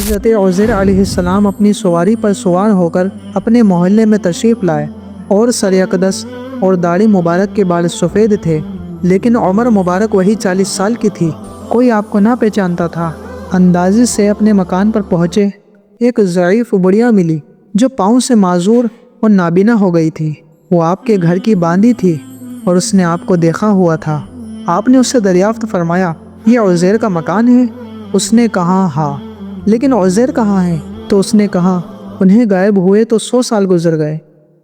حضرت عزیر علیہ السلام اپنی سواری پر سوار ہو کر اپنے محلے میں تشریف لائے اور سر اقدس اور داڑھی مبارک کے بال سفید تھے، لیکن عمر مبارک وہی 40 سال کی تھی۔ کوئی آپ کو نہ پہچانتا تھا۔ اندازے سے اپنے مکان پر پہنچے، ایک ضعیف بڑھیا ملی جو پاؤں سے معذور اور نابینا ہو گئی تھی۔ وہ آپ کے گھر کی باندھی تھی اور اس نے آپ کو دیکھا ہوا تھا۔ آپ نے اس سے دریافت فرمایا، یہ عزیر کا مکان ہے؟ اس نے کہا ہاں۔ لیکن عزیر کہاں ہے؟ تو اس نے کہا انہیں غائب ہوئے تو 100 سال گزر گئے۔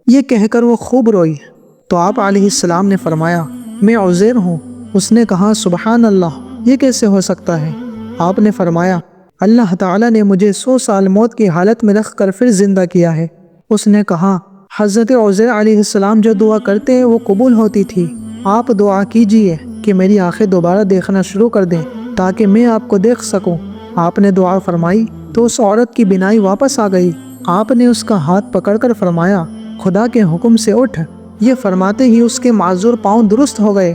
یہ کہہ کر وہ خوب روئی۔ تو آپ علیہ السلام نے فرمایا، میں عزیر ہوں۔ اس نے کہا سبحان اللہ، یہ کیسے ہو سکتا ہے؟ آپ نے فرمایا، اللہ تعالیٰ نے مجھے 100 سال موت کی حالت میں رکھ کر پھر زندہ کیا ہے۔ اس نے کہا حضرت عزیر علیہ السلام جو دعا کرتے ہیں وہ قبول ہوتی تھی۔ آپ دعا کیجئے کہ میری آنکھیں دوبارہ دیکھنا شروع کر دیں تاکہ میں آپ کو دیکھ سکوں۔ آپ نے دعا فرمائی تو اس عورت کی بینائی واپس آ گئی۔ آپ نے اس کا ہاتھ پکڑ کر فرمایا، خدا کے حکم سے اٹھ۔ یہ فرماتے ہی اس کے معذور پاؤں درست ہو گئے۔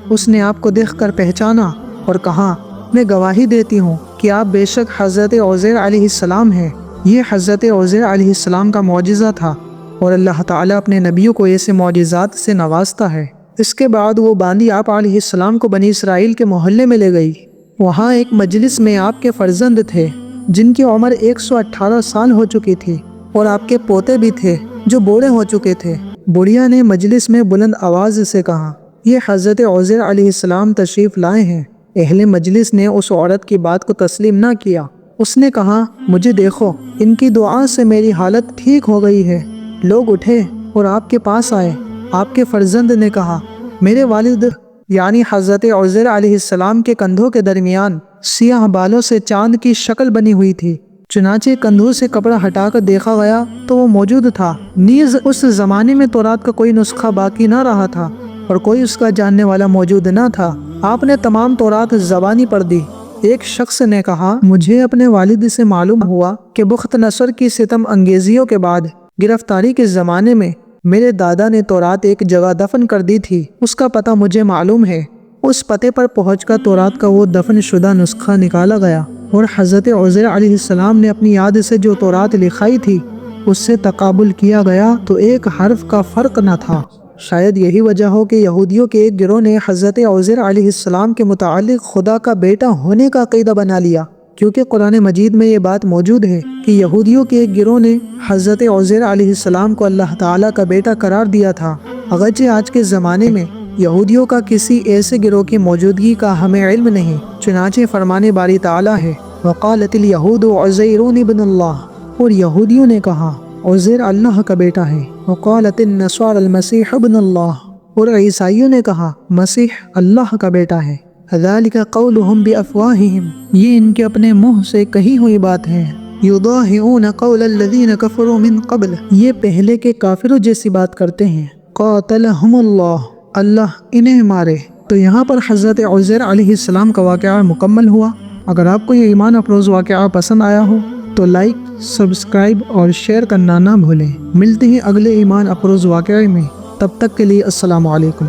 اس نے آپ کو دیکھ کر پہچانا اور کہا، میں گواہی دیتی ہوں کہ آپ بے شک حضرت عزیر علیہ السلام ہیں۔ یہ حضرت عزیر علیہ السلام کا معجزہ تھا اور اللہ تعالیٰ اپنے نبیوں کو ایسے معجزات سے نوازتا ہے۔ اس کے بعد وہ باندھی آپ علیہ السلام کو بنی اسرائیل کے محلے میں لے گئی۔ وہاں ایک مجلس میں آپ کے فرزند تھے جن کی عمر 118 سال ہو چکی تھی، اور آپ کے پوتے بھی تھے جو بوڑھے ہو چکے تھے۔ بڑھیا نے مجلس میں بلند آواز سے کہا، یہ حضرت عزیر علیہ السلام تشریف لائے ہیں۔ اہل مجلس نے اس عورت کی بات کو تسلیم نہ کیا۔ اس نے کہا، مجھے دیکھو، ان کی دعا سے میری حالت ٹھیک ہو گئی ہے۔ لوگ اٹھے اور آپ کے پاس آئے۔ آپ کے فرزند نے کہا، میرے والد یعنی حضرت عزیر علیہ السلام کے کندھوں کے درمیان سیاہ بالوں سے چاند کی شکل بنی ہوئی تھی۔ چنانچہ کندھوں سے کپڑا ہٹا کر دیکھا گیا تو وہ موجود تھا۔ نیز اس زمانے میں تورات کا کوئی نسخہ باقی نہ رہا تھا اور کوئی اس کا جاننے والا موجود نہ تھا۔ آپ نے تمام تورات زبانی پڑھ دی۔ ایک شخص نے کہا، مجھے اپنے والد سے معلوم ہوا کہ بخت نصر کی ستم انگیزیوں کے بعد گرفتاری کے زمانے میں میرے دادا نے تورات ایک جگہ دفن کر دی تھی۔ اس کا پتہ مجھے معلوم ہے۔ اس پتے پر پہنچ کر تورات کا وہ دفن شدہ نسخہ نکالا گیا اور حضرت عزیر علیہ السلام نے اپنی یاد سے جو تورات لکھائی تھی اس سے تقابل کیا گیا تو ایک حرف کا فرق نہ تھا۔ شاید یہی وجہ ہو کہ یہودیوں کے ایک گروہ نے حضرت عزیر علیہ السلام کے متعلق خدا کا بیٹا ہونے کا عقیدہ بنا لیا، کیونکہ قرآن مجید میں یہ بات موجود ہے کہ یہودیوں کے ایک گروہ نے حضرت عزیر علیہ السلام کو اللہ تعالیٰ کا بیٹا قرار دیا تھا۔ اگرچہ آج کے زمانے میں یہودیوں کا کسی ایسے گروہ کی موجودگی کا ہمیں علم نہیں، چنانچہ فرمان باری تعالیٰ ہے، وقالت الیہود عزیر ابن اللہ، اور یہودیوں نے کہا عزیر اللہ کا بیٹا ہے۔ وقالت النصارى المسیح ابن اللہ، اور عیسائیوں نے کہا مسیح اللہ کا بیٹا ہے۔ ذالک قولہم بافواہہم، یہ ان کے اپنے منہ سے کہی ہوئی بات ہے۔ یضاہئون قول الذین کفروا من قبل، یہ پہلے کے کافروں جیسی بات کرتے ہیں۔ قاتلہم اللہ، اللہ انہیں مارے۔ تو یہاں پر حضرت عزیر علیہ السلام کا واقعہ مکمل ہوا۔ اگر آپ کو یہ ایمان افروز واقعہ پسند آیا ہو تو لائک، سبسکرائب اور شیئر کرنا نہ بھولیں۔ ملتے ہیں اگلے ایمان افروز واقعے میں، تب تک کے لیے السلام علیکم۔